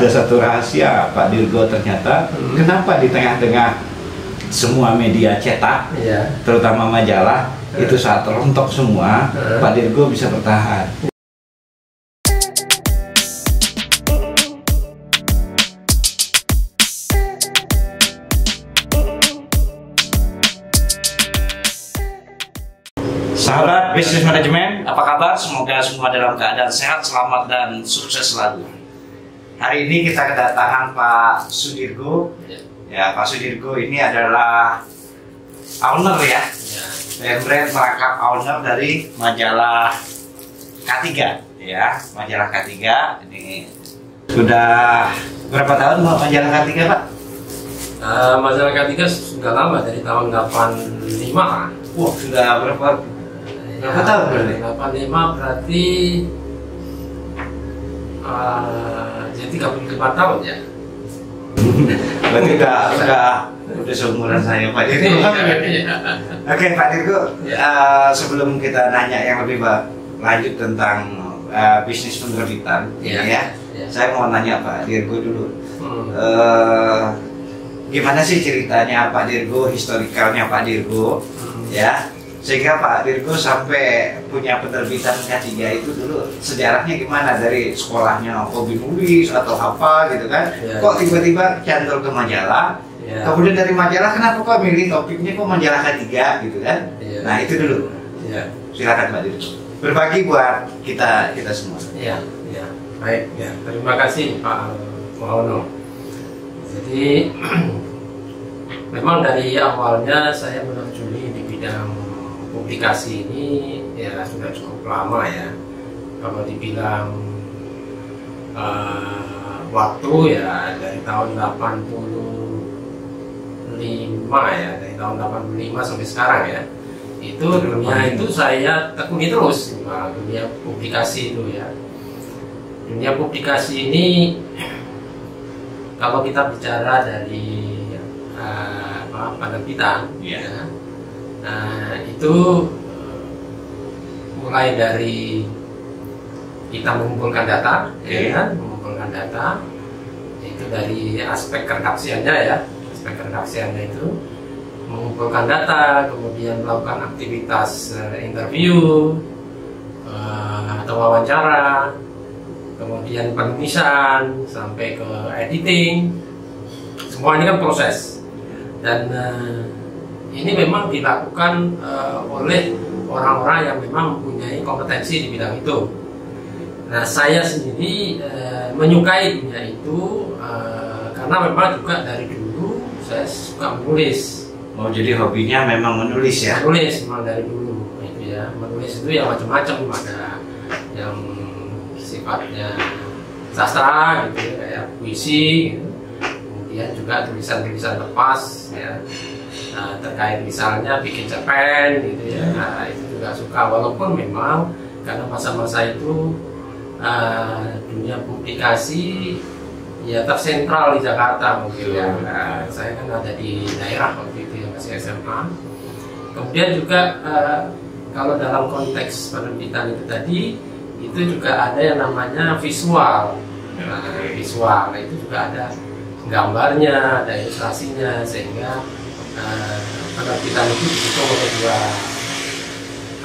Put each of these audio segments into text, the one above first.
Ada satu rahasia Pak Dirgo ternyata, kenapa di tengah-tengah semua media cetak, terutama majalah, itu saat rontok semua, Pak Dirgo bisa bertahan. Sahabat bisnis manajemen, apa kabar? Semoga semua dalam keadaan sehat, selamat, dan sukses selalu. Hari ini kita kedatangan Pak Sudirgo. Ya, Pak Sudirgo ini adalah owner ya, brand merangkap owner dari majalah K3 ya, majalah K3. Ini sudah berapa tahun majalah K3, Pak? Majalah K3 sudah lama, dari tahun 85. Wah, sudah berapa tahun berarti? 85 berarti jadi 35 tahun ya. Berarti udah seumuran saya, Pak Dirgo. Oke, Pak Dirgo, sebelum kita nanya yang lebih lanjut tentang bisnis penerbitan, saya mau nanya Pak Dirgo dulu. Gimana sih ceritanya Pak Dirgo, historikalnya Pak Dirgo, ya, sehingga Pak Dirgo sampai punya penerbitan K3 itu dulu sejarahnya gimana, dari sekolahnya hobi nulis atau apa gitu kan, kok tiba-tiba cantol ke majalah, kemudian dari majalah kenapa kok milih topiknya kok majalah K3 gitu kan, nah itu dulu, silakan Pak Dirgo berbagi buat kita semua. Baik, terima kasih Pak Mawono. Jadi memang dari awalnya saya menerjuni di bidang publikasi ini ya sudah cukup lama ya. Kalau dibilang waktu ya dari tahun 85 ya, dari tahun 85 sampai sekarang ya. Itu dunia itu saya tekuni terus, dunia publikasi itu ya. Dunia publikasi ini kalau kita bicara dari penerbitan, nah itu mulai dari kita mengumpulkan data, mengumpulkan data itu dari aspek redaksiannya ya, aspek redaksiannya itu mengumpulkan data, kemudian melakukan aktivitas interview atau wawancara, kemudian penulisan sampai ke editing, semua ini kan proses. Dan ini memang dilakukan oleh orang-orang yang memang mempunyai kompetensi di bidang itu. Nah, saya sendiri menyukai dunia itu karena memang juga dari dulu saya suka menulis. Oh, jadi hobinya memang menulis ya? Menulis memang dari dulu itu ya. Menulis itu ya macam-macam, ada yang sifatnya sastra gitu ya, kayak puisi gitu. Kemudian juga tulisan-tulisan lepas ya, terkait misalnya bikin cerpen gitu ya, nah, itu juga suka, walaupun memang karena masa-masa itu dunia publikasi ya tersentral di Jakarta mungkin ya. Nah, saya kan ada di daerah waktu itu ya, masih SMA. Kemudian juga kalau dalam konteks penerbitan itu tadi, itu juga ada yang namanya visual. Visual itu juga ada gambarnya, ada ilustrasinya, sehingga penerbitan itu dihitung oleh dua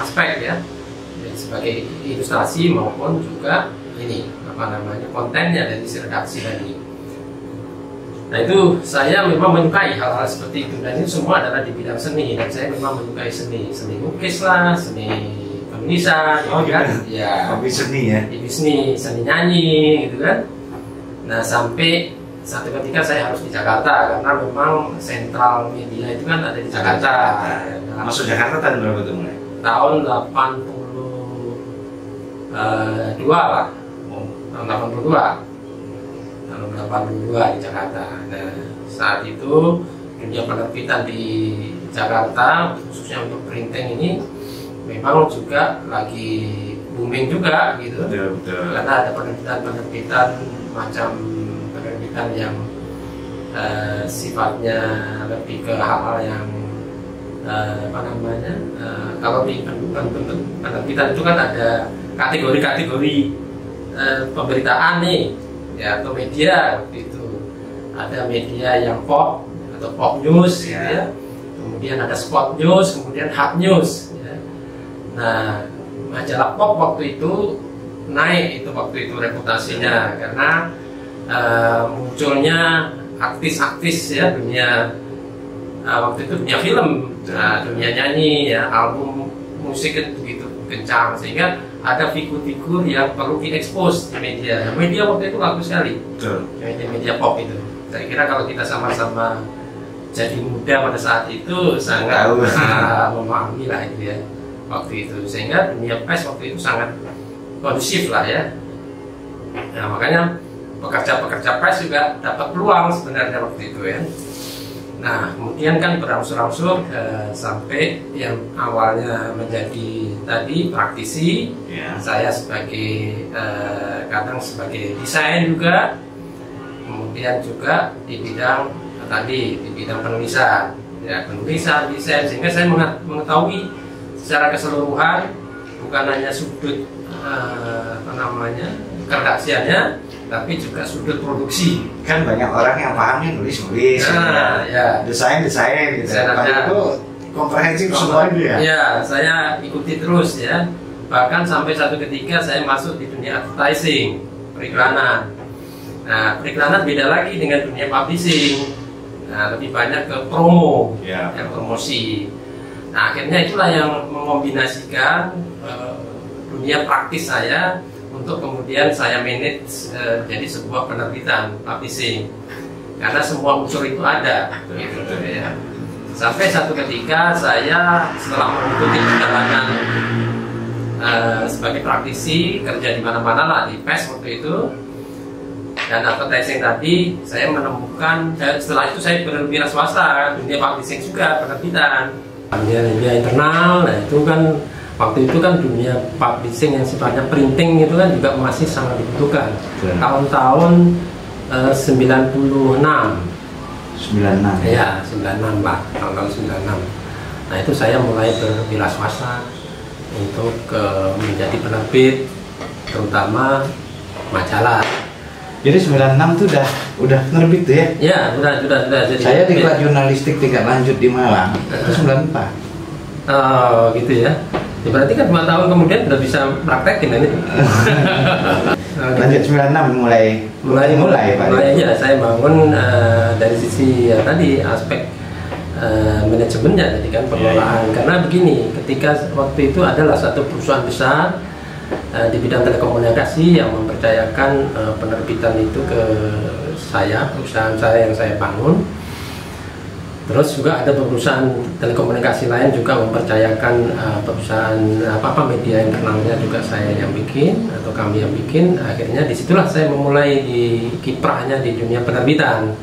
aspek ya, jadi sebagai ilustrasi maupun juga ini kontennya dari si redaksi tadi. Nah, itu saya memang menyukai hal-hal seperti itu, dan itu semua adalah di bidang seni, dan saya memang menyukai seni lukis lah, seni penulisan, kan? Ya, hobi seni ya, seni nyanyi gitu kan. Nah, sampai satu ketika saya harus di Jakarta karena memang sentral media itu kan ada di Jakarta. Masuk Jakarta tahun berapa tuh mulai? Tahun 82 lah. Tahun 82 di Jakarta. Nah, saat itu dunia penerbitan di Jakarta khususnya untuk printing ini memang juga lagi booming juga gitu. Betul. Karena ada penerbitan macam penerbitan yang sifatnya lebih ke hal-hal yang kalau di penerbitan itu kan ada kategori-kategori pemberitaan nih. ya, atau media waktu itu. Ada media yang pop atau pop news, gitu ya. Kemudian ada sport news, kemudian hard news. Ya. Nah, majalah pop waktu itu naik waktu itu reputasinya karena munculnya artis-artis ya, dunia waktu itu dunia film, dunia nyanyi ya, album musik begitu kencang, sehingga ada figur-figur yang perlu diekspos di media. Nah, media waktu itu laku sekali, media pop itu. Saya kira kalau kita sama-sama jadi muda pada saat itu sangat memahami lah itu ya waktu itu, sehingga dunia pers waktu itu sangat kondusif lah ya. Nah, makanya pekerja-pekerja pers juga dapat peluang sebenarnya waktu itu ya. Nah, kemudian kan berangsur-angsur sampai yang awalnya menjadi tadi praktisi, saya sebagai kadang sebagai desain juga, kemudian juga di bidang tadi di bidang penulisan, ya penulisan, desain, sehingga saya mengetahui secara keseluruhan bukan hanya sudut keredaksiannya, tapi juga sudut produksi. Kan banyak orang yang pahamnya nulis, desain gitu. Itu komprehensif semua itu ya. Ya, saya ikuti terus ya. Bahkan sampai satu ketika saya masuk di dunia advertising, periklanan. Nah, periklanan beda lagi dengan dunia publishing. Nah, lebih banyak ke promo, promosi. Nah, akhirnya itulah yang mengombinasikan dunia praktis saya untuk kemudian saya manage jadi sebuah penerbitan publishing, karena semua unsur itu ada gitu, ya. Sampai satu ketika saya setelah mengikuti perjalanan sebagai praktisi kerja di mana-mana lah, di pers waktu itu dan advertising tadi, saya menemukan setelah itu saya berwira swasta, dunia publishing juga, penerbitan, dunia internal. Nah, itu kan waktu itu kan dunia publishing yang sifatnya printing itu kan juga masih sangat dibutuhkan. Tahun-tahun 96 ya, 96 lah, tahun-tahun 96. Nah, itu saya mulai berwira swasta untuk menjadi penerbit, terutama majalah. Jadi 96 itu udah penerbit tuh ya? Ya, sudah. Jadi saya di kelas jurnalistik tingkat lanjut di Malang itu 94. Oh, gitu ya. Ya, berarti kan 2 tahun kemudian udah bisa praktekin kan itu. Lanjut 96 mulai Pak. Ya, saya bangun dari sisi ya, tadi aspek manajemennya, jadi kan pengelolaan. Karena begini, ketika waktu itu adalah satu perusahaan besar di bidang telekomunikasi yang mempercayakan penerbitan itu ke saya, perusahaan saya yang saya bangun. Terus juga ada perusahaan telekomunikasi lain juga mempercayakan perusahaan media internalnya juga saya yang bikin atau kami yang bikin. Akhirnya disitulah saya memulai di kiprahnya di dunia penerbitan.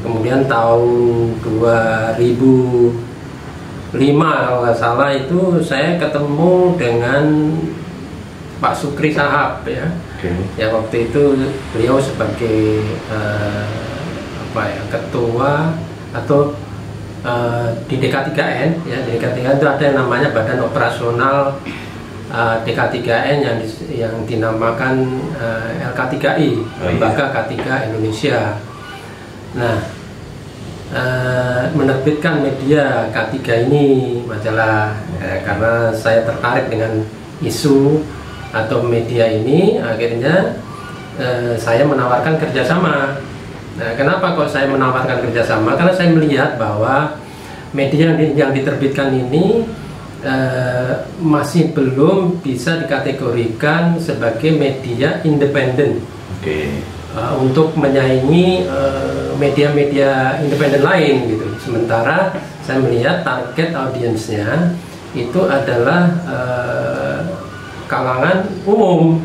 Kemudian tahun 2005 kalau nggak salah itu saya ketemu dengan Pak Sukri Sahab ya. Ya, waktu itu beliau sebagai ketua atau di DK3N ya, di DK3N itu ada yang namanya Badan Operasional DK3N yang dinamakan LK3I, Lembaga K3 Indonesia. Nah, menerbitkan media K3 ini majalah karena saya tertarik dengan isu atau media ini, akhirnya saya menawarkan kerjasama. Nah, kenapa kok saya menawarkan kerjasama? Karena saya melihat bahwa media yang diterbitkan ini masih belum bisa dikategorikan sebagai media independen untuk menyaingi media-media independen lain gitu. Sementara saya melihat target audiensnya itu adalah kalangan umum,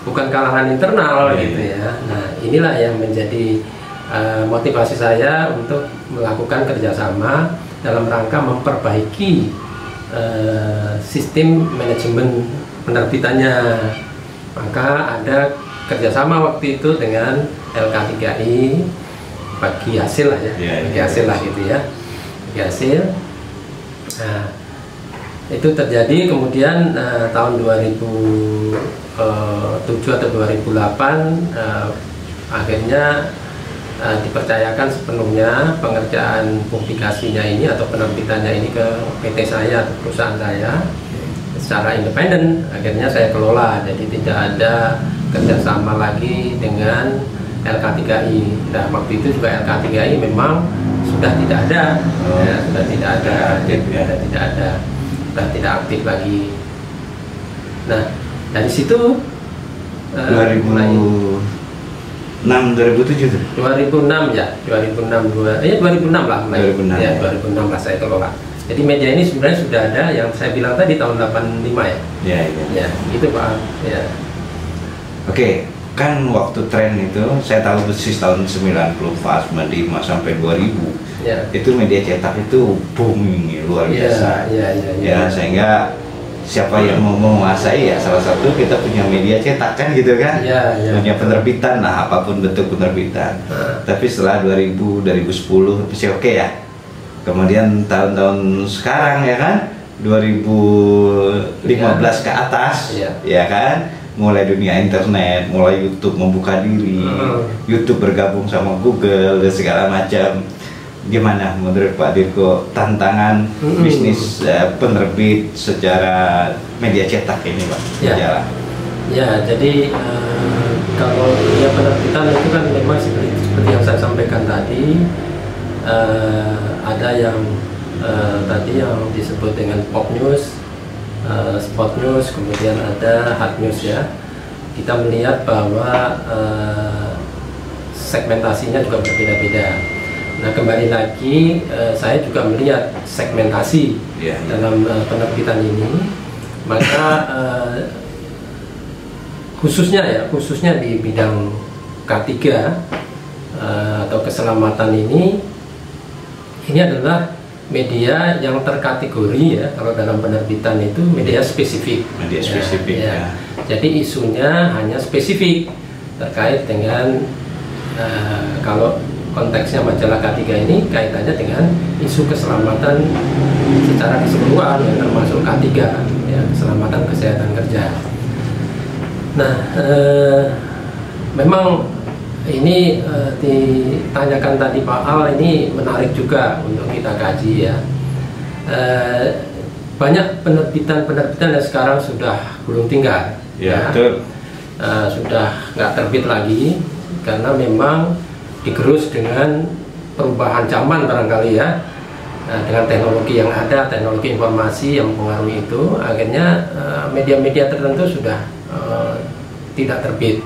bukan kalangan internal gitu ya. Nah, inilah yang menjadi motivasi saya untuk melakukan kerjasama dalam rangka memperbaiki sistem manajemen penerbitannya. Maka ada kerjasama waktu itu dengan LK3I, bagi hasil lah ya, bagi hasil lah gitu ya, bagi hasil. Nah, itu terjadi kemudian tahun 2007 atau 2008 akhirnya dipercayakan sepenuhnya pengerjaan publikasinya ini atau penerbitannya ini ke PT saya atau perusahaan saya secara independen. Akhirnya saya kelola, jadi tidak ada kerjasama lagi dengan LK3I. Nah, waktu itu juga LK3I memang sudah tidak ada, sudah tidak ada, sudah tidak aktif lagi. Nah, dari situ 2006 2007 tuh. 2006 ya, 2006 lah mulai. 2006. Ya, 2006 lah saya kelola. Jadi media ini sebenarnya sudah ada, yang saya bilang tadi tahun 85 ya. Ya, Ya, itu Pak. Ya. Oke, kan waktu tren itu saya tahu persis tahun 90 95 sampai 2000. Ya. Itu media cetak itu booming luar biasa. Ya, sehingga siapa yang mau menguasai ya salah satu kita punya media cetak kan gitu kan. Punya penerbitan lah, apapun bentuk penerbitan. Tapi setelah 2000 2010 masih oke ya. Kemudian tahun-tahun sekarang ya kan 2015 ke atas ya kan, mulai dunia internet, mulai YouTube membuka diri, YouTube bergabung sama Google dan segala macam. Gimana menurut Pak Dirgo tantangan bisnis penerbit secara media cetak ini Pak? Ya, jadi kalau dunia penerbitan itu kan memang seperti yang saya sampaikan tadi, ada yang tadi yang disebut dengan pop news, spot news, kemudian ada hard news ya. Kita melihat bahwa segmentasinya juga berbeda-beda. Nah, kembali lagi saya juga melihat segmentasi dalam penerbitan ini, maka khususnya di bidang K3 atau keselamatan ini adalah media yang terkategori ya, kalau dalam penerbitan itu media spesifik. Media spesifik ya. Jadi isunya hanya spesifik terkait dengan kalau konteksnya majalah K3 ini kaitannya dengan isu keselamatan secara keseluruhan yang termasuk K3 ya, keselamatan kesehatan kerja. Nah, memang ini ditanyakan tadi Pak Al, ini menarik juga untuk kita kaji ya. Banyak penerbitan yang sekarang sudah gulung tinggal ya. Sudah nggak terbit lagi karena memang digerus dengan perubahan zaman barangkali ya, dengan teknologi yang ada, teknologi informasi yang mempengaruhi itu, akhirnya media-media tertentu sudah tidak terbit.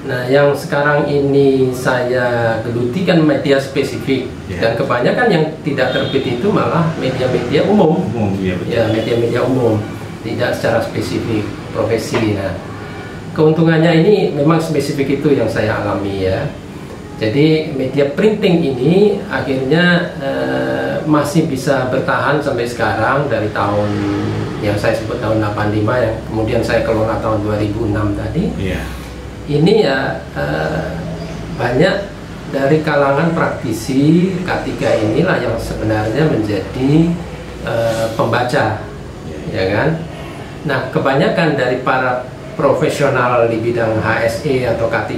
Nah, yang sekarang ini saya geluti kan media spesifik, dan kebanyakan yang tidak terbit itu malah media-media umum, ya media-media umum, tidak secara spesifik profesi. Nah, keuntungannya ini memang spesifik itu yang saya alami ya. Jadi media printing ini akhirnya masih bisa bertahan sampai sekarang dari tahun yang saya sebut tahun 85 yang kemudian saya kelola tahun 2006 tadi. Ini ya banyak dari kalangan praktisi K3 inilah yang sebenarnya menjadi pembaca, ya kan? Nah, kebanyakan dari para profesional di bidang HSE atau K3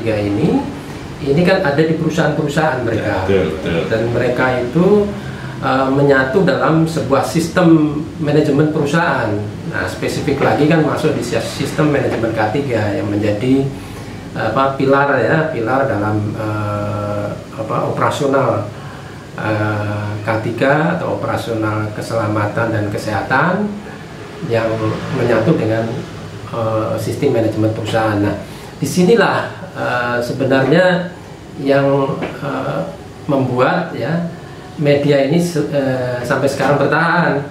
ini kan ada di perusahaan-perusahaan mereka, dan mereka itu menyatu dalam sebuah sistem manajemen perusahaan. Nah, spesifik lagi kan masuk di sistem manajemen K3 yang menjadi pilar dalam operasional K3 atau operasional keselamatan dan kesehatan yang menyatu dengan sistem manajemen perusahaan. Nah, disinilah sebenarnya yang membuat ya media ini sampai sekarang bertahan,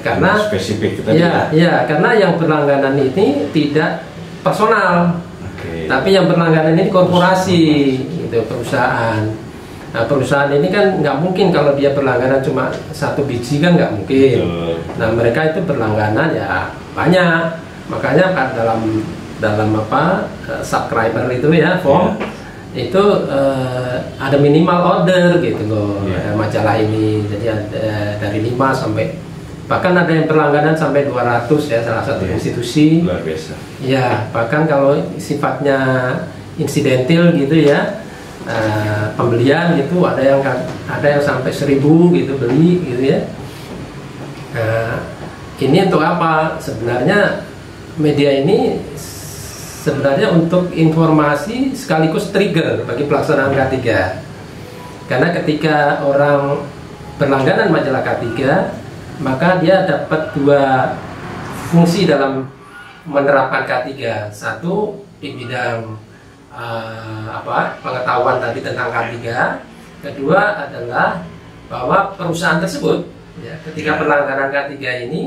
karena spesifik karena yang berlangganan ini tidak personal, tapi yang berlangganan ini korporasi, gitu, perusahaan. Nah, perusahaan ini kan nggak mungkin kalau dia berlangganan cuma satu biji, kan nggak mungkin. Nah, mereka itu berlangganan ya banyak, makanya dalam subscriber itu ya form itu ada minimal order gitu loh, majalah ini. Jadi ada dari 5 sampai bahkan ada yang berlangganan sampai 200 ya, salah satu institusi. Luar biasa. Ya, bahkan kalau sifatnya insidentil gitu ya, pembelian gitu, ada yang sampai 1.000 gitu beli gitu ya. Ini untuk apa? Sebenarnya media ini sebenarnya untuk informasi sekaligus trigger bagi pelaksanaan K3. Karena ketika orang berlangganan majalah K3, maka dia dapat 2 fungsi dalam menerapkan K3. Satu di bidang pengetahuan tadi tentang K3. Kedua adalah bahwa perusahaan tersebut ya, ketika berlangganan K3 ini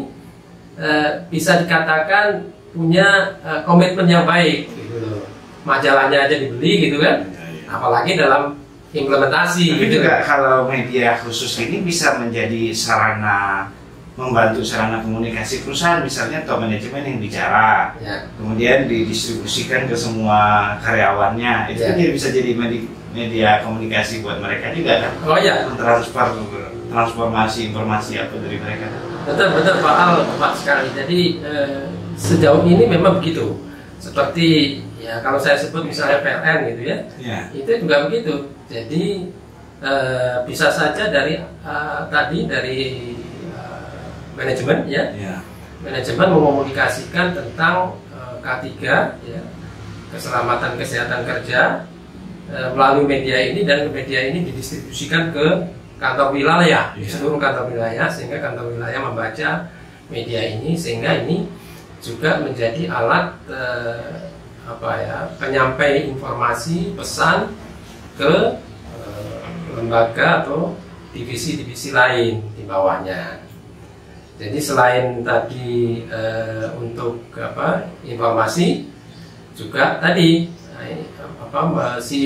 bisa dikatakan punya komitmen yang baik gitu. Majalahnya aja dibeli gitu kan, apalagi dalam implementasi. Tapi gitu. juga kalau media khusus ini bisa menjadi sarana, membantu sarana komunikasi perusahaan, misalnya top manajemen yang bicara, ya. Kemudian didistribusikan ke semua karyawannya, itu kan bisa jadi media komunikasi buat mereka juga kan? Oh ya, transformasi informasi apa dari mereka. betul Pak Al, tepat sekali. Jadi sejauh ini memang begitu. Seperti ya kalau saya sebut misalnya PLN gitu ya, itu juga begitu. Jadi bisa saja dari manajemen ya, manajemen mekomunikasikan tentang K3 ya, keselamatan kesehatan kerja melalui media ini, dan media ini didistribusikan ke kantor wilayah, seluruh kantor wilayah, sehingga kantor wilayah membaca media ini, sehingga ini juga menjadi alat penyampai informasi pesan ke lembaga atau divisi-divisi lain di bawahnya. Jadi selain tadi untuk informasi, juga tadi si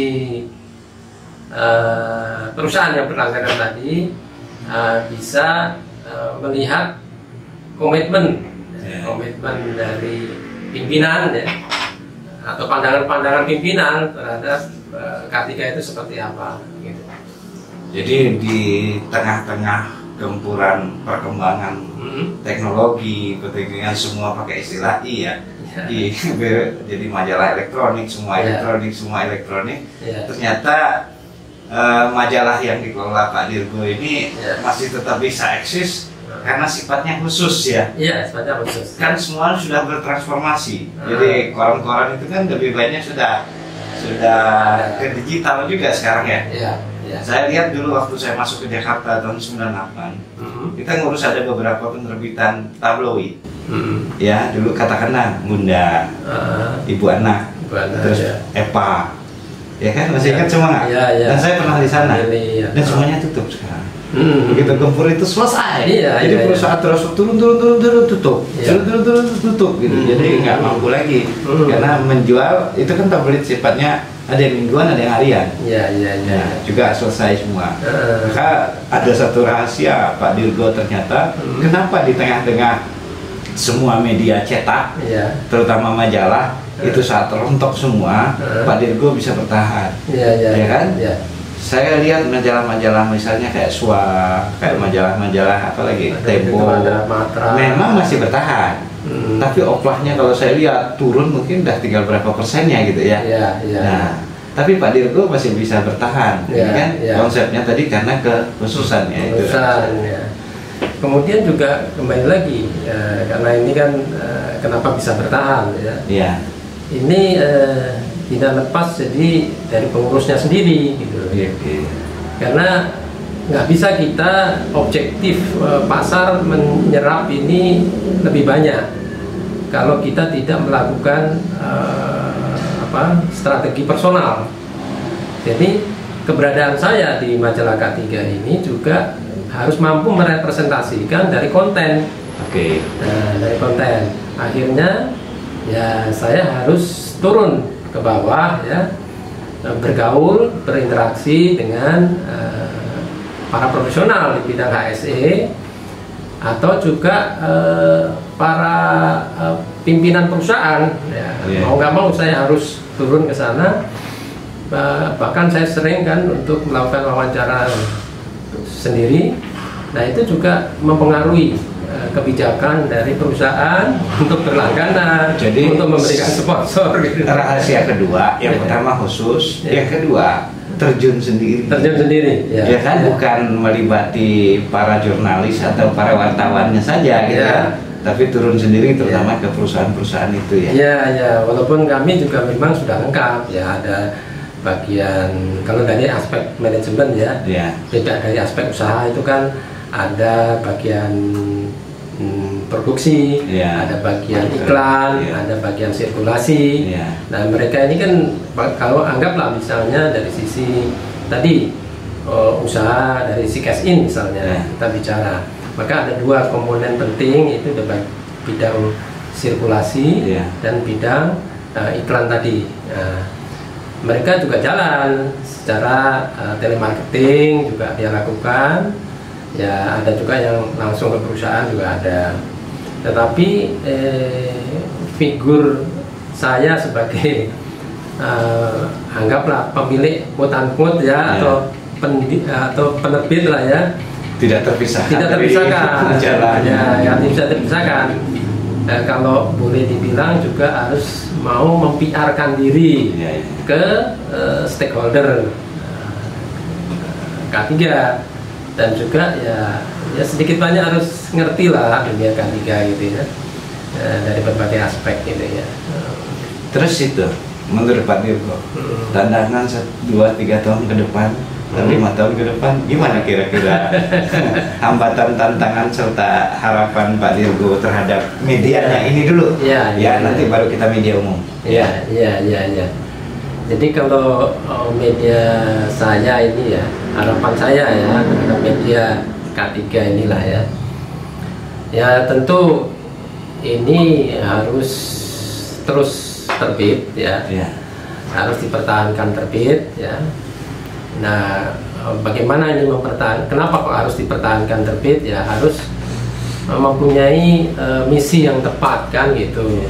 perusahaan yang berlangganan tadi bisa melihat komitmen dari pimpinan ya, atau pandangan-pandangan pimpinan terhadap K3 itu seperti apa gitu. Jadi di tengah-tengah gempuran perkembangan teknologi, perkembangan semua pakai istilah I ya. Jadi majalah elektronik, semua elektronik. Ternyata majalah yang dikelola Pak Dirgo ini masih tetap bisa eksis karena sifatnya khusus ya. Iya, sifatnya khusus. Kan semua sudah bertransformasi. Jadi koran-koran itu kan lebih banyak sudah ke digital juga sekarang ya. Iya. Saya lihat dulu waktu saya masuk ke Jakarta tahun 98, kita ngurus ada beberapa penerbitan tabloid. Ya, dulu katakanlah Bunda, Ibu Anak, terus Epa, ya kan, masih ingat semua nggak? Dan saya pernah di sana, dan semuanya tutup sekarang. Begitu gempur itu selesai. Jadi perusahaan terus turun tutup, tutup gitu. Jadi nggak mampu lagi karena menjual itu kan tabloid sifatnya ada yang mingguan, ada yang harian. Juga selesai semua. Maka ada satu rahasia Pak Dirgo ternyata, kenapa di tengah-tengah semua media cetak, terutama majalah, itu saat rontok semua, Pak Dirgo bisa bertahan. Ya kan? Saya lihat majalah-majalah misalnya kayak SWA, kayak majalah-majalah apa lagi, Tempo, memang masih bertahan. Tapi oplahnya kalau saya lihat turun mungkin udah tinggal berapa persennya gitu ya. Nah, tapi Pak Dirgo masih bisa bertahan, kan? Konsepnya tadi karena kekhususannya itu. Kemudian juga kembali lagi karena ini kan kenapa bisa bertahan ya. Ini tidak lepas jadi dari pengurusnya sendiri gitu. Karena nggak bisa kita objektif pasar menyerap ini lebih banyak kalau kita tidak melakukan strategi personal. Jadi keberadaan saya di majalah K3 ini juga harus mampu merepresentasikan dari konten. Nah, dari konten. Akhirnya ya saya harus turun ke bawah ya, bergaul, berinteraksi dengan para profesional di bidang HSE atau juga para pimpinan perusahaan ya. Mau nggak mau saya harus turun ke sana. Bahkan saya sering kan untuk melakukan wawancara sendiri. Nah itu juga mempengaruhi kebijakan dari perusahaan untuk berlangganan, Jadi, untuk memberikan sponsor gitu. Rahasia kedua, yang pertama khusus, yang kedua terjun sendiri. Terjun sendiri, Ya kan, bukan melibati para jurnalis atau para wartawannya saja gitu ya, tapi turun sendiri terutama ke perusahaan-perusahaan itu ya. Ya, ya, walaupun kami juga memang sudah lengkap ya, ada bagian kalau dari aspek manajemen ya, beda dari aspek usaha itu kan ada bagian produksi, ada bagian iklan, ada bagian sirkulasi. Nah mereka ini kan kalau anggaplah misalnya dari sisi tadi usaha dari si cash in misalnya kita bicara, maka ada dua komponen penting, itu bidang sirkulasi dan bidang iklan tadi. Mereka juga jalan secara telemarketing juga dia lakukan. Ya ada juga yang langsung ke perusahaan juga ada, tetapi figur saya sebagai anggaplah pemilik quote-unquote ya, atau penerbit lah ya, tidak terpisahkan ya, bisa terpisahkan. Kalau boleh dibilang juga harus mau mempiarkan diri ke stakeholder K3. Dan juga ya sedikit banyak harus ngerti lah dunia K3 gitu ya, dari berbagai aspek gitu ya. Terus itu menurut Pak Dirgo, tantangan 2-3 tahun ke depan, 5 tahun ke depan gimana kira-kira hambatan, tantangan serta harapan Pak Dirgo terhadap medianya ini dulu nanti baru kita media umum. Ya. Jadi kalau media saya ini ya, harapan saya ya terhadap media K3 inilah ya tentu ini harus terus terbit ya, harus dipertahankan terbit ya. Nah bagaimana ini kenapa kok harus dipertahankan terbit ya, harus mempunyai misi yang tepat kan gitu.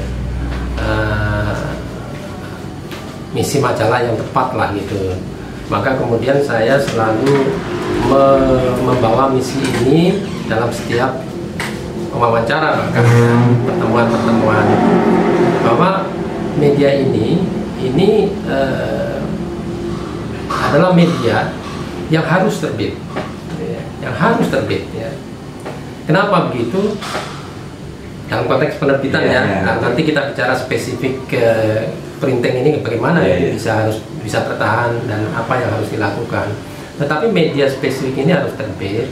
Misi majalah yang tepat lah gitu. Maka kemudian saya selalu membawa misi ini dalam setiap wawancara, bahkan pertemuan-pertemuan, bahwa media ini adalah media yang harus terbit, ya. Kenapa begitu? Dalam konteks penerbitan nanti kita bicara spesifik ke printing ini bagaimana bisa tertahan dan apa yang harus dilakukan. Tetapi media spesifik ini harus terbit.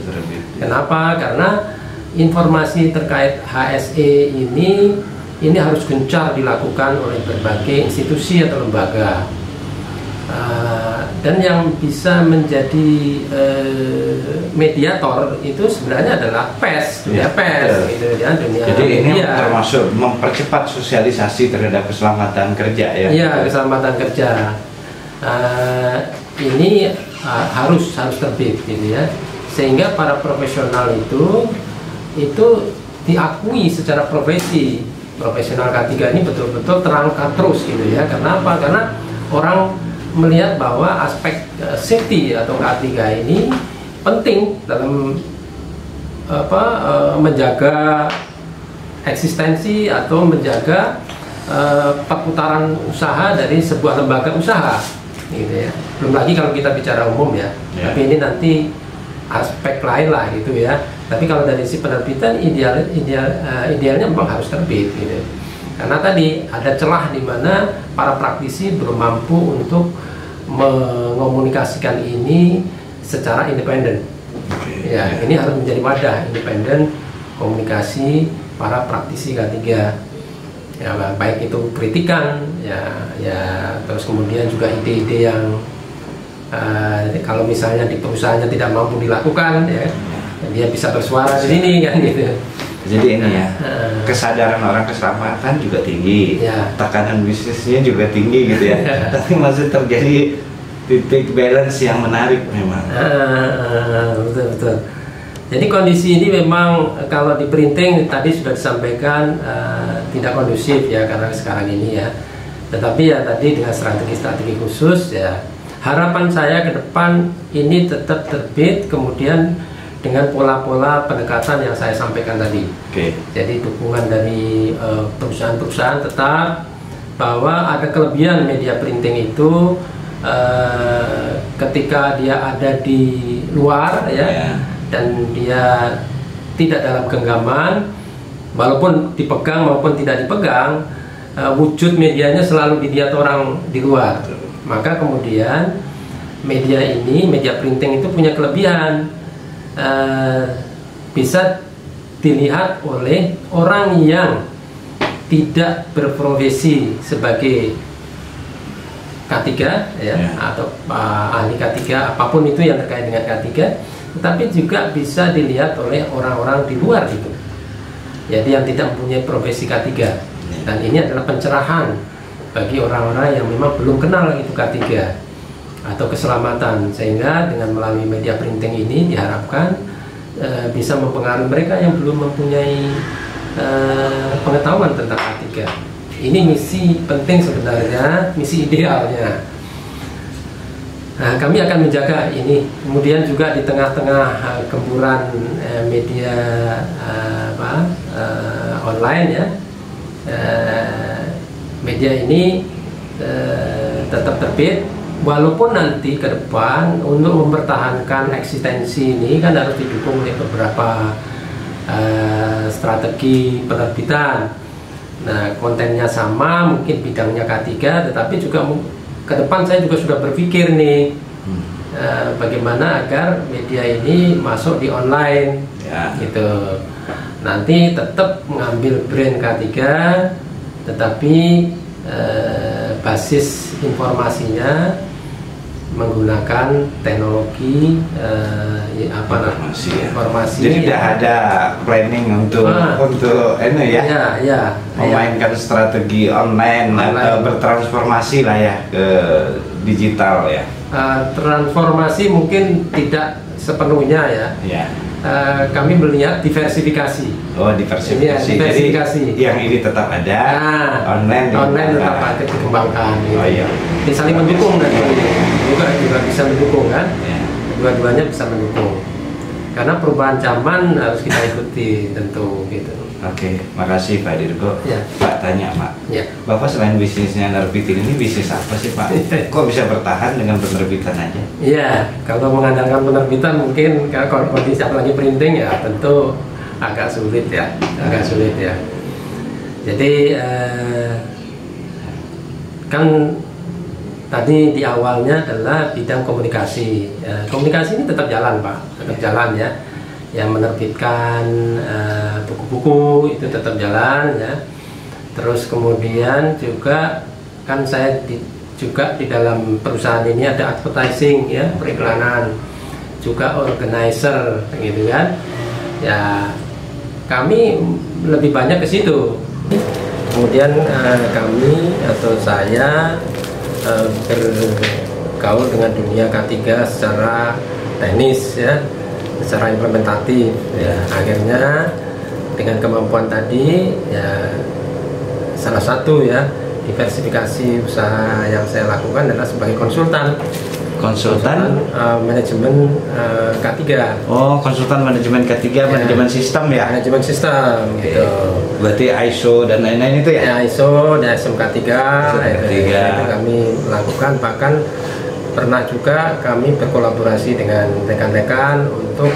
Kenapa? Karena informasi terkait HSE ini harus gencar dilakukan oleh berbagai institusi atau lembaga. Dan yang bisa menjadi mediator itu sebenarnya adalah pers, dunia Jadi ini termasuk mempercepat sosialisasi terhadap keselamatan kerja ya. Iya, keselamatan kerja. Ini harus terbit gitu ya, sehingga para profesional itu diakui secara profesional K3 ini betul-betul terangkat terus gitu ya. Kenapa? Karena orang melihat bahwa aspek safety atau K3 ini penting dalam menjaga eksistensi atau menjaga perputaran usaha dari sebuah lembaga usaha gitu ya. Belum lagi kalau kita bicara umum ya. Tapi ini nanti aspek lain lah gitu ya. Tapi kalau dari si penerbitan idealnya memang harus terbit gitu. Karena tadi ada celah di mana para praktisi belum mampu untuk mengomunikasikan ini secara independen. Ya, ini harus menjadi wadah independen komunikasi para praktisi K3. Ya, baik itu kritikan, terus kemudian juga ide-ide yang kalau misalnya di perusahaannya tidak mampu dilakukan, ya, dia bisa bersuara di sini kan gitu. Jadi ini kesadaran orang keselamatan juga tinggi, tekanan bisnisnya juga tinggi gitu ya. Tapi masih terjadi titik balance yang menarik memang. Betul. Jadi kondisi ini memang kalau di printing tadi sudah disampaikan tidak kondusif ya karena sekarang ini ya. Tetapi ya tadi dengan strategi-strategi khusus ya. Harapan saya ke depan ini tetap terbit, kemudian dengan pola-pola pendekatan yang saya sampaikan tadi. Jadi dukungan dari perusahaan-perusahaan tetap, bahwa ada kelebihan media printing itu ketika dia ada di luar ya, dan dia tidak dalam genggaman, walaupun dipegang maupun tidak dipegang, wujud medianya selalu dilihat orang di luar. Maka kemudian media ini, media printing itu punya kelebihan, bisa dilihat oleh orang yang tidak berprofesi sebagai K3 ya, atau ahli K3, apapun itu yang terkait dengan K3, tetapi juga bisa dilihat oleh orang-orang di luar itu, jadi yang tidak mempunyai profesi K3. Dan ini adalah pencerahan bagi orang-orang yang memang belum kenal itu K3 atau keselamatan, sehingga dengan melalui media printing ini diharapkan bisa mempengaruhi mereka yang belum mempunyai pengetahuan tentang K3. Ini misi penting sebenarnya, misi idealnya. Nah, kami akan menjaga ini. Kemudian juga di tengah-tengah gempuran media online ya, media ini tetap terbit, walaupun nanti ke depan untuk mempertahankan eksistensi ini kan harus didukung oleh beberapa strategi penerbitan. Nah, kontennya sama, mungkin bidangnya K3, tetapi juga ke depan saya juga sudah berpikir nih bagaimana agar media ini masuk di online gitu. Nanti tetap mengambil brand K3, tetapi basis informasinya menggunakan teknologi informasi. Jadi tidak ada planning untuk ini ya, memainkan strategi online atau bertransformasi lah ya ke digital ya. Transformasi mungkin tidak sepenuhnya ya. Kami melihat diversifikasi. Oh, diversifikasi. Jadi yang ini tetap ada, online tetap ada dikembangkan. Oh iya. Ini saling mendukung dan juga bisa mendukung kan? Dua-duanya bisa mendukung. Karena perubahan zaman harus kita ikuti tentu gitu. Oke, makasih Pak Dirgo. Pak tanya Pak, Bapak selain bisnisnya nerbitin ini bisnis apa sih Pak? Kok bisa bertahan dengan penerbitan aja? Iya, kalau mengandalkan penerbitan mungkin kalau kondisi apalagi printing ya tentu agak sulit ya, Jadi kan tadi di awalnya adalah bidang komunikasi. Komunikasi ini tetap jalan Pak, tetap jalan ya. Yang menerbitkan buku-buku itu tetap jalan ya. Terus kemudian juga kan saya juga di dalam perusahaan ini ada advertising ya, periklanan, juga organizer gitu kan. Ya kami lebih banyak ke situ. Kemudian kami atau saya bergaul dengan dunia K3 secara teknis ya, secara implementatif ya. Akhirnya dengan kemampuan tadi ya, salah satu ya diversifikasi usaha yang saya lakukan adalah sebagai konsultan manajemen K3. Oh, konsultan manajemen K3 ya. Manajemen sistem ya? Manajemen sistem gitu. Berarti ISO dan lain-lain itu ya? ISO dan SMK3 itu kami lakukan, bahkan pernah juga kami berkolaborasi dengan rekan-rekan untuk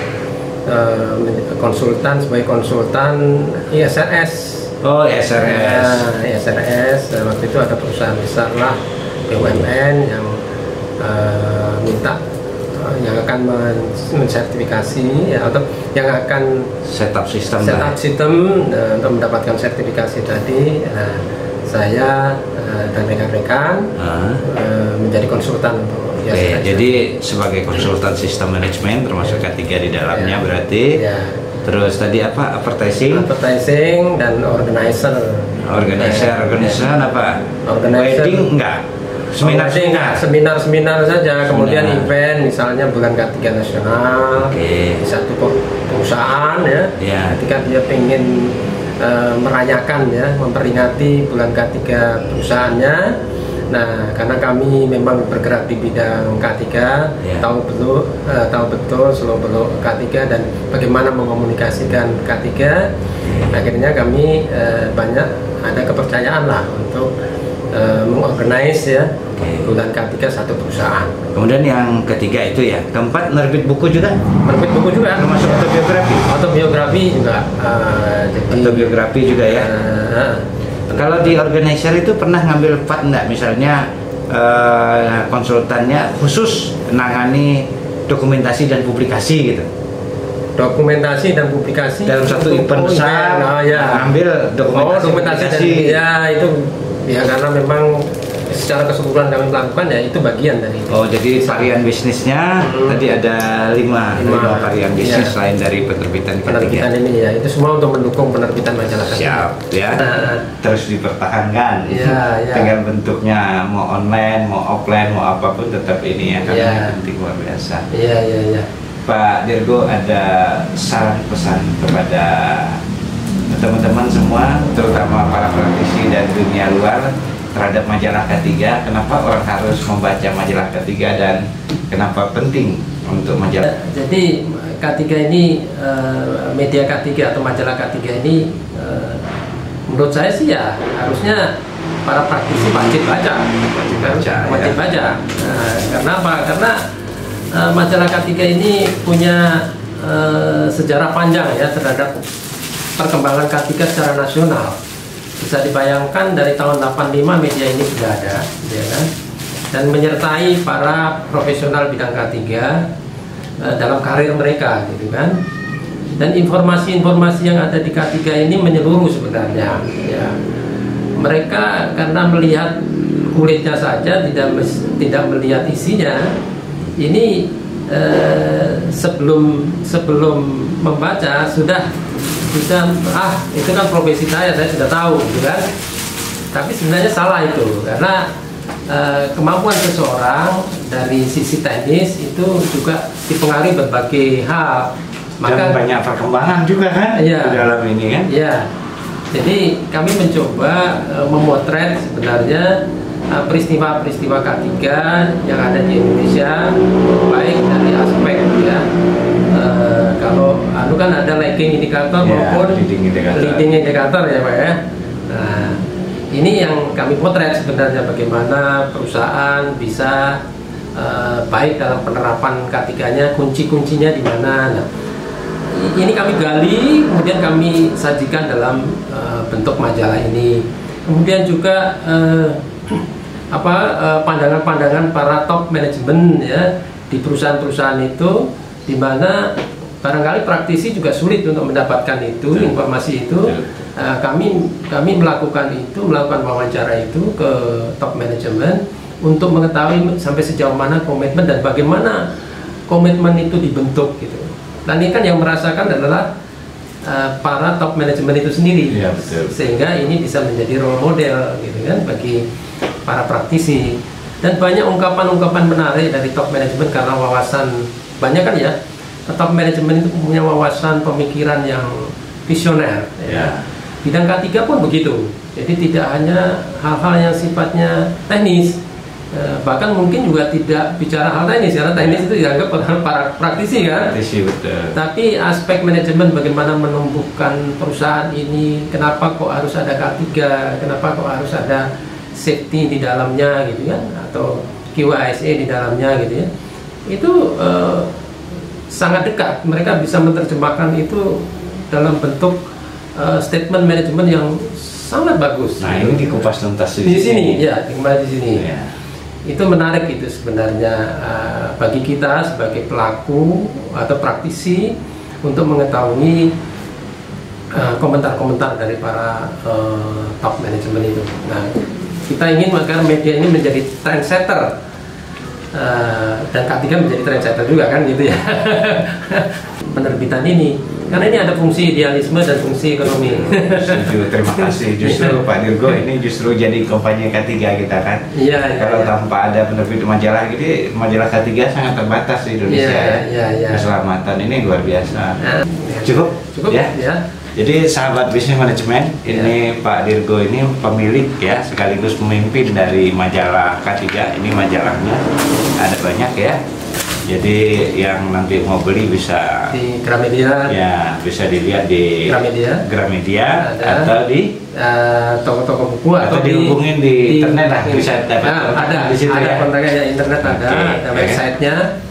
konsultan sebagai konsultan ISRS. Oh, ISRS. ISRS waktu itu ada perusahaan besar lah BUMN yang minta yang akan mensertifikasi ya, atau yang akan setup sistem untuk mendapatkan sertifikasi tadi. Saya dan rekan-rekan menjadi konsultan untuk jadi sebagai konsultan sistem manajemen termasuk K3 di dalamnya berarti. Terus tadi apa? Advertising dan organizer apa? Wedding enggak? Seminar saja, kemudian event misalnya bulan K3 nasional di satu perusahaan ya. Ketika dia ingin merayakan ya, memperingati bulan K3 perusahaannya, Nah, karena kami memang bergerak di bidang K3, Ya. tahu betul seluk-beluk K3 dan bagaimana mengkomunikasikan K3. Akhirnya kami banyak ada kepercayaan lah untuk mengorganize ya bulan K3 satu perusahaan. Kemudian yang ketiga itu ya, keempat nerbit buku juga, Menerbit buku juga, termasuk autobiografi. autobiografi juga. Jadi Autobiografi juga ya. Kalau di organizer itu pernah ngambil part enggak, misalnya konsultannya khusus menangani dokumentasi dan publikasi gitu. dokumentasi dan publikasi Dalam satu event besar, ngambil dokumentasi dan ya itu ya karena memang secara keseluruhan kami melakukan ya itu bagian dari itu. Oh, jadi varian bisnisnya tadi ada lima varian bisnis selain dari penerbitan penerbitan ini ya, itu semua untuk mendukung penerbitan majalah K3. Siap ya. Terus dipertahankan. Ya. Dengan bentuknya mau online, mau offline, mau apapun tetap ini ya, karena penting luar biasa. Iya. Pak Dirgo, ada saran pesan kepada teman-teman semua, terutama para praktisi dan dunia luar terhadap majalah K3. Kenapa orang harus membaca majalah K3 dan kenapa penting untuk majalah? Jadi K3 ini, media K3 atau majalah K3 ini, menurut saya sih ya harusnya para praktisi wajib baca. Wajib baca. Karena apa? Karena majalah K3 ini punya sejarah panjang ya terhadap perkembangan K3 secara nasional. Bisa dibayangkan dari tahun 85 media ini sudah ada, ya kan? Dan menyertai para profesional bidang K3 dalam karir mereka, gitu kan? Dan informasi-informasi yang ada di K3 ini menyeluruh sebenarnya. Ya. Mereka karena melihat kulitnya saja, tidak melihat isinya. Ini sebelum membaca sudah bisa itu kan profesi saya sudah tahu, gitu kan? Tapi sebenarnya salah itu, karena kemampuan seseorang dari sisi teknis itu juga dipengaruhi berbagai hal. Maka banyak perkembangan juga kan di dalam ini kan? Iya. Jadi kami mencoba memotret sebenarnya peristiwa-peristiwa K3 yang ada di Indonesia, baik dari aspek ya. Kalau kan ada lagging indikator maupun leading indikator ya Pak ya. Nah, ini yang kami potret sebenarnya, bagaimana perusahaan bisa baik dalam penerapan K3-nya, kunci-kuncinya di mana. Nah, ini kami gali, kemudian kami sajikan dalam bentuk majalah ini. Kemudian juga pandangan-pandangan para top manajemen ya di perusahaan-perusahaan itu, di mana barangkali praktisi juga sulit untuk mendapatkan itu informasi itu. Kami melakukan wawancara itu ke top manajemen untuk mengetahui sampai sejauh mana komitmen dan bagaimana komitmen itu dibentuk gitu. Dan ini kan yang merasakan adalah para top manajemen itu sendiri, sehingga ini bisa menjadi role model gitu kan bagi para praktisi. Dan banyak ungkapan-ungkapan menarik dari top manajemen karena wawasan banyak kan ya. Top manajemen itu punya wawasan pemikiran yang visioner. Ya. Bidang K3 pun begitu. Jadi tidak hanya hal-hal yang sifatnya teknis, bahkan mungkin juga tidak bicara hal teknis, karena teknis itu dianggap para praktisi kan. Betul. Tapi aspek manajemen, bagaimana menumbuhkan perusahaan ini, kenapa kok harus ada K3, kenapa kok harus ada safety di dalamnya gitu kan, atau QASA di dalamnya gitu ya. Itu sangat dekat, mereka bisa menerjemahkan itu dalam bentuk statement manajemen yang sangat bagus. Nah, ini dikupas tuntas di sini. Ya, dikupas di sini. Ya. Itu menarik itu sebenarnya bagi kita sebagai pelaku atau praktisi untuk mengetahui komentar-komentar dari para top manajemen itu. Nah, kita ingin agar media ini menjadi trendsetter. Dan K3 menjadi trendsetter juga kan gitu ya. Penerbitan ini, karena ini ada fungsi idealisme dan fungsi ekonomi. Setuju, terima kasih. Justru Pak Dirgo ini justru jadi kampanye K3 kita kan. Kalau tanpa ada penerbit majalah gitu, majalah K3 sangat terbatas di Indonesia. Keselamatan ini luar biasa. Cukup ya. Jadi sahabat bisnis manajemen, ini Pak Dirgo ini pemilik ya, sekaligus pemimpin dari majalah K3. Ini majalahnya ada banyak ya. Jadi yang nanti mau beli bisa di Gramedia, ya bisa dilihat di Gramedia atau di toko-toko buku atau dihubungin di internet lah, bisa dapat ada di situ ada ya. kontaknya ya, internet ada websitenya.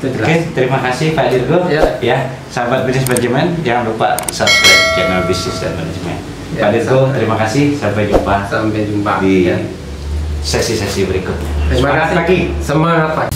Oke, terima kasih Pak Dirgo. Ya, sahabat bisnis manajemen, jangan lupa subscribe channel bisnis dan manajemen. Pak Dirgo, terima kasih. Sampai jumpa. Sampai jumpa Di sesi-sesi berikutnya. Terima kasih. Semangat pagi. Semangat pagi.